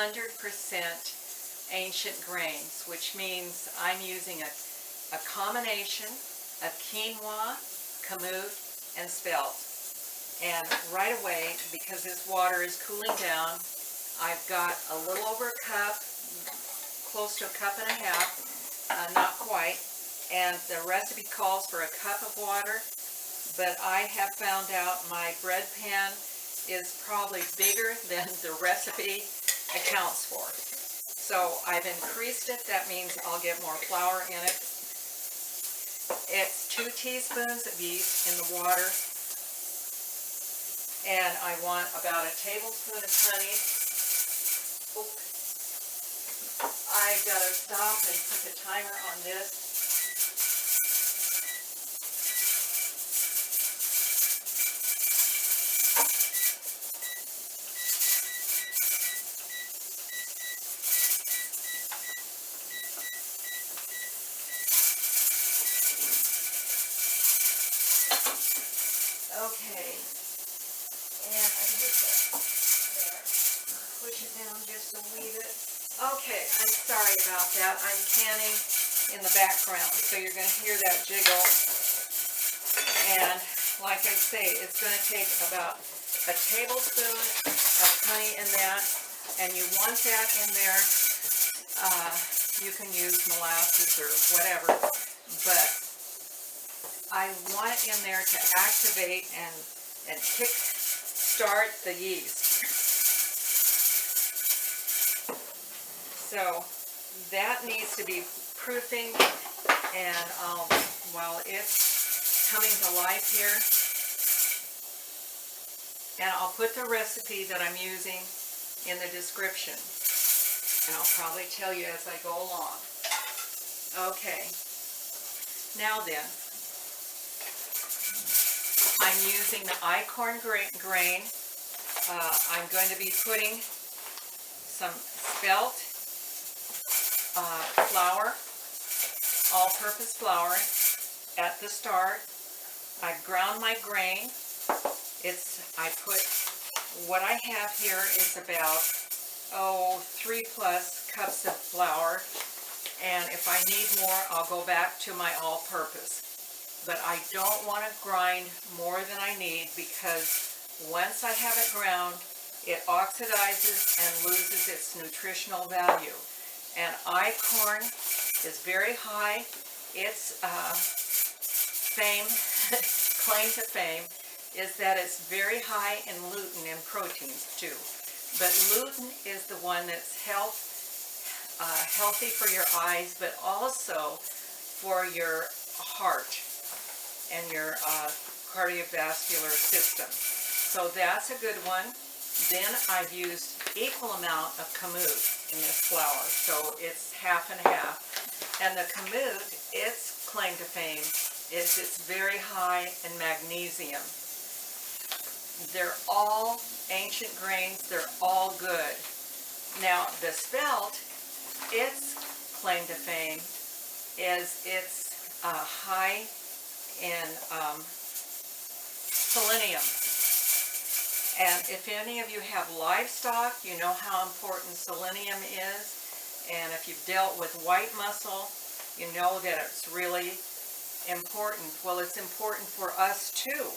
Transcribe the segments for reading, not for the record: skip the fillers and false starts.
100% ancient grains, which means I'm using a combination of quinoa, kamut, and spelt. And right away, because this water is cooling down, I've got a little over a cup, close to a cup and a half, not quite, and the recipe calls for a cup of water, but I have found out my bread pan is probably bigger than the recipe accounts for. So I've increased it. That means I'll get more flour in it. It's 2 teaspoons of yeast in the water, and I want about a tablespoon of honey. I've got to stop and put the timer on this. Okay, and I hit there, push it down just a wee bit. Okay, I'm sorry about that. I'm canning in the background, so you're going to hear that jiggle. And like I say, it's going to take about a tablespoon of honey in that, and you want that in there. You can use molasses or whatever, but I want it in there to activate and kick start the yeast. So that needs to be proofing, and while it's coming to life here, and I'll put the recipe that I'm using in the description, and I'll probably tell you as I go along. Okay, now then, I'm using the einkorn grain. I'm going to be putting some spelt flour, all-purpose flour, at the start. I've ground my grain. What I have here is about 3+ cups of flour, and if I need more, I'll go back to my all-purpose. But I don't want to grind more than I need, because once I have it ground, it oxidizes and loses its nutritional value. And einkorn is very high. Its claim to fame is that it's very high in gluten and proteins too. But gluten is the one that's healthy for your eyes, but also for your heart and your cardiovascular system. So that's a good one. Then I've used equal amount of kamut in this flour, so it's half and half. And the kamut, its claim to fame is it's very high in magnesium. They're all ancient grains, they're all good. Now the spelt, its claim to fame is it's high in selenium. And if any of you have livestock, you know how important selenium is. And if you've dealt with white mussel, you know that it's really important. Well, it's important for us too.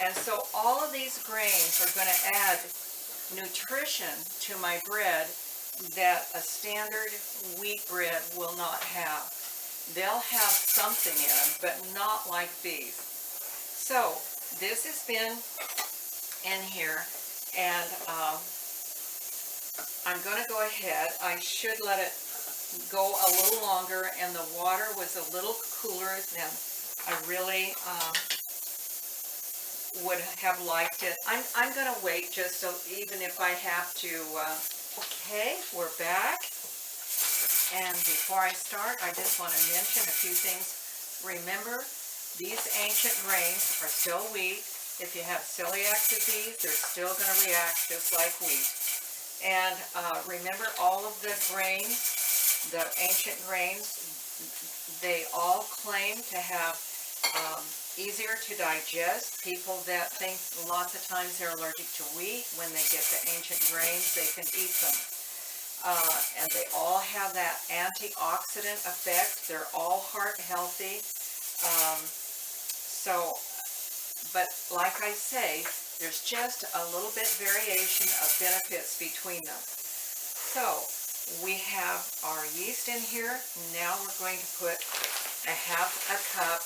And so all of these grains are going to add nutrition to my bread that a standard wheat bread will not have. They'll have something in them, but not like these. So this has been in here, and I'm going to go ahead. I should let it go a little longer, and the water was a little cooler than I really would have liked it. I'm going to wait just so, even if I have to. Okay, we're back. And before I start, I just want to mention a few things. Remember, these ancient grains are still wheat. If you have celiac disease, they're still going to react just like wheat. And remember, all of the grains, the ancient grains, they all claim to have easier to digest. People that think lots of times they're allergic to wheat, when they get the ancient grains, they can eat them. and they all have that antioxidant effect. They're all heart healthy. But like I say, there's just a little bit variation of benefits between them. So we have our yeast in here. Now we're going to put a half a cup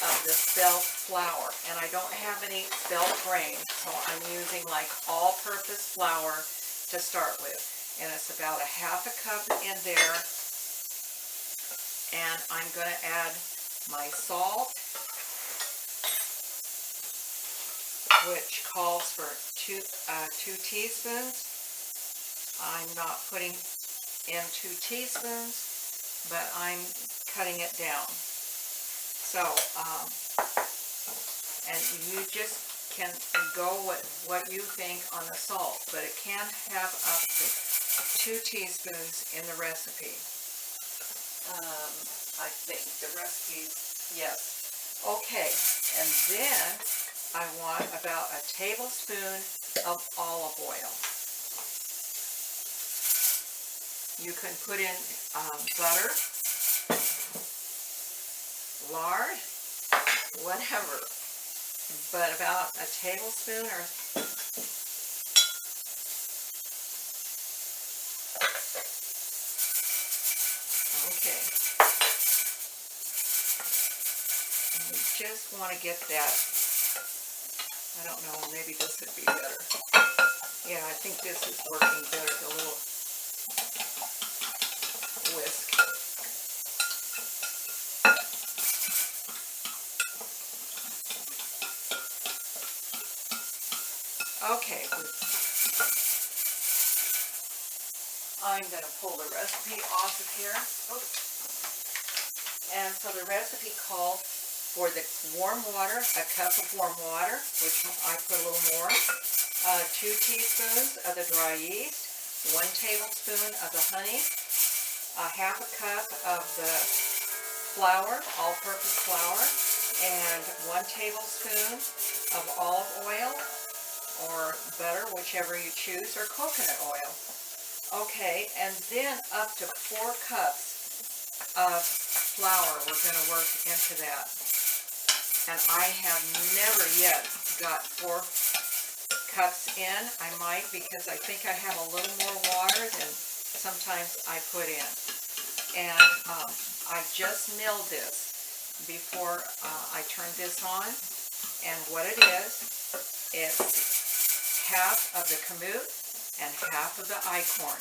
of the spelt flour. And I don't have any spelt grains, so I'm using like all-purpose flour to start with. And it's about a half a cup in there. And I'm going to add my salt, which calls for two teaspoons. I'm not putting in 2 teaspoons, but I'm cutting it down. So, and you just can go what you think on the salt, but it can have up to 2 teaspoons in the recipe. I think the recipe, yes. Okay, and then I want about a tablespoon of olive oil. You can put in butter, lard, whatever, but about a tablespoon or okay. And we just want to get that, I don't know, maybe this would be better. Yeah, I think this is working better, the little whisk. Okay, I'm going to pull the recipe off of here. Oops. And so the recipe called for the warm water, a cup of warm water, which I put a little more, 2 teaspoons of the dry yeast, 1 tablespoon of the honey, a half a cup of the flour, all-purpose flour, and 1 tablespoon of olive oil or butter, whichever you choose, or coconut oil. Okay, and then up to 4 cups of flour we're going to work into that. And I have never yet got 4 cups in. I might, because I think I have a little more water than sometimes I put in. And I just milled this before I turned this on. And what it is, it's half of the kamut and half of the einkorn.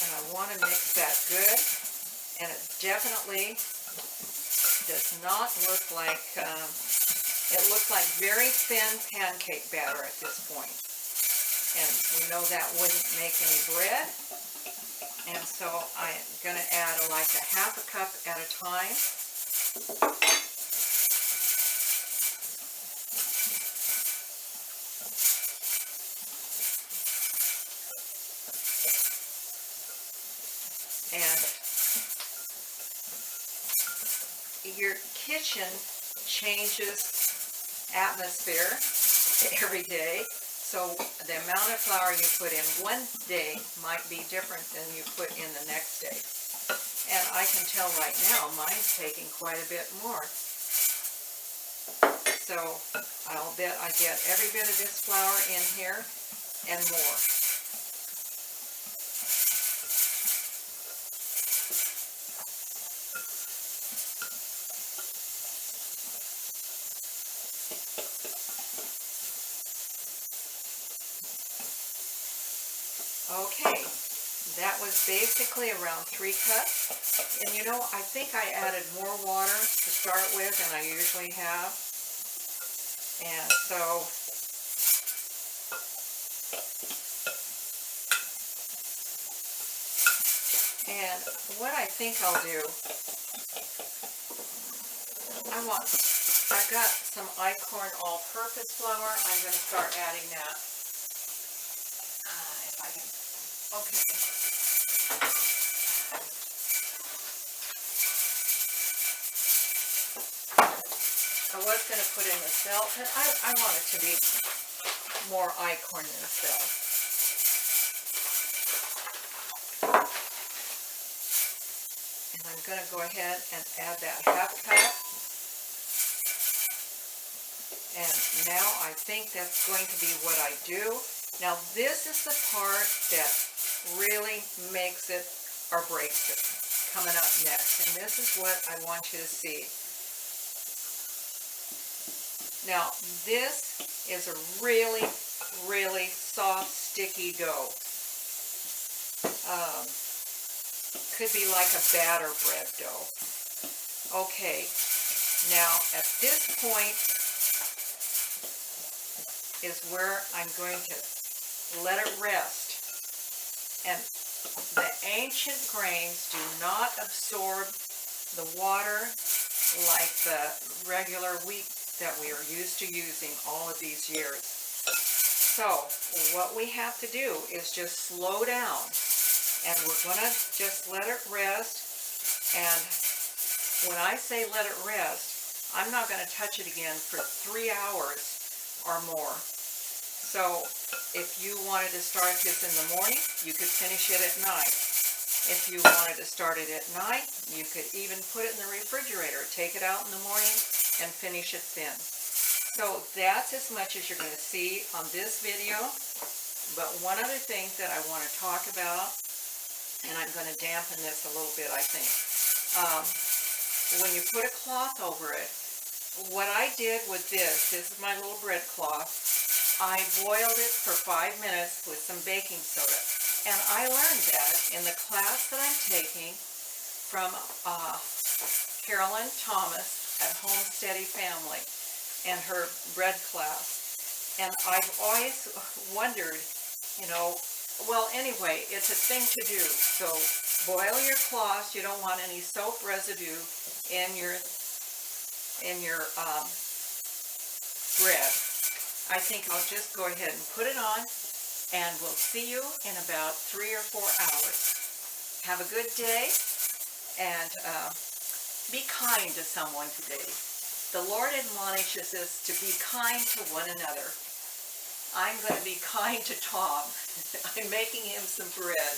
And I want to mix that good. And it definitely does not look like, it looks like very thin pancake batter at this point. And we know that wouldn't make any bread. And so I'm going to add like a half a cup at a time. And your kitchen changes atmosphere every day. So the amount of flour you put in one day might be different than you put in the next day. And I can tell right now mine's taking quite a bit more. So I'll bet I get every bit of this flour in here and more. Okay, that was basically around 3 cups. And you know, I think I added more water to start with than I usually have. And so, and what I think I'll do, I've got some einkorn all-purpose flour. I'm going to start adding that. If I can, okay. I was going to put in the spelt, but I want it to be more acorn than spelt. And I'm going to go ahead and add that half cup. And now I think that's going to be what I do. Now this is the part that really makes it or breaks it coming up next. And this is what I want you to see. Now this is a really, really soft, sticky dough. Could be like a batter bread dough. Okay, now at this point is where I'm going to let it rest. And the ancient grains do not absorb the water like the regular wheat that we are used to using all of these years. So what we have to do is just slow down, and we're going to just let it rest. And when I say let it rest, I'm not going to touch it again for 3 hours or more. So if you wanted to start this in the morning, you could finish it at night. If you wanted to start it at night, you could even put it in the refrigerator, take it out in the morning, and finish it thin. So that's as much as you're going to see on this video. But one other thing that I want to talk about, and I'm going to dampen this a little bit, I think. When you put a cloth over it, what I did with this is my little bread cloth. I boiled it for 5 minutes with some baking soda. And I learned that in the class that I'm taking from Carolyn Thomas at Homesteady Family and her bread class. And I've always wondered, you know, well, anyway, it's a thing to do. So boil your cloths. You don't want any soap residue in your bread. I think I'll just go ahead and put it on, and we'll see you in about 3 or 4 hours. Have a good day, and be kind to someone today. The Lord admonishes us to be kind to one another. I'm going to be kind to Tom. I'm making him some bread.